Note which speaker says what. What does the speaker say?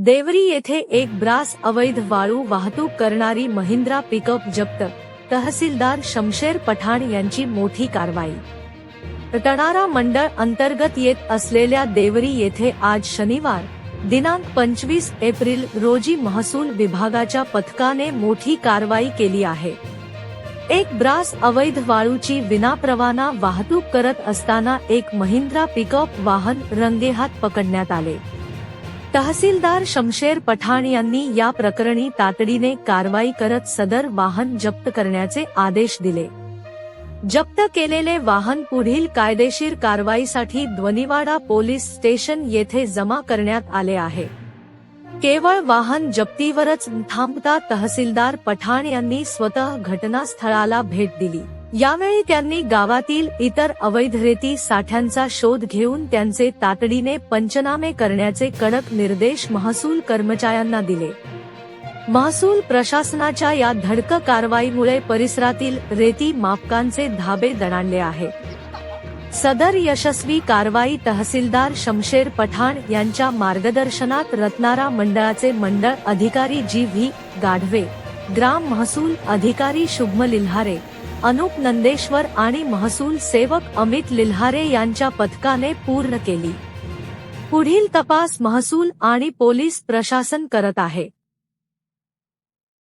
Speaker 1: देवरी येथे एक ब्रास अवैध वाळू वाहतूक करणारी महिंद्रा पिकअप जप्त, तहसीलदार शमशेर पठाण यांची मोठी कारवाई। तणारा मंडळ अंतर्गत येत असलेल्या देवरी येथे आज शनिवार दिनांक 25 एप्रिल रोजी महसूल विभागाच्या पथकाने मोठी कारवाई केली आहे। एक ब्रास अवैध वाळूची विनापरवाना वाहतूक करत असताना एक महिंद्रा पिकअप वाहन रंगेहात पकडण्यात आले। तहसीलदार शमशेर पठाण यांनी या प्रकरणी तातडीने कारवाई करत सदर वाहन जप्त करण्याचे आदेश दिले। जप्त केलेले वाहन पुढील कायदेशीर कारवाईसाठी द्वनीवाडा पोलीस स्टेशन येथे जमा करण्यात आले आहे। केवळ वाहन जप्तीवरच थांबता तहसीलदार पठाण यांनी स्वतः घटनास्थळाला भेट दिली। यावेळी त्यांनी गावातील इतर अवैध रेती साठ्यांचा शोध घेऊन त्यांचे तातडीने पंचनामे करण्याचे कडक निर्देश महसूल कर्मचाऱ्यांना दिले। महसूल प्रशासनाच्या या धडक कारवाईमुळे परिसरातील रेती मापकांचे धाबे दणाणले आहेत। सदर यशस्वी कारवाई तहसीलदार शमशेर पठाण यांच्या मार्गदर्शनात रत्नारा मंडळाचे मंडळ अधिकारी जी.व्ही. गाढवे, ग्राम महसूल अधिकारी शुभम लिल्हारे, अनुप नंदेश्वर आणि महसूल सेवक अमित लिल्हारे यांच्या पथकाने पूर्ण केली। पुढील तपास महसूल आणि पोलीस प्रशासन करत आहे।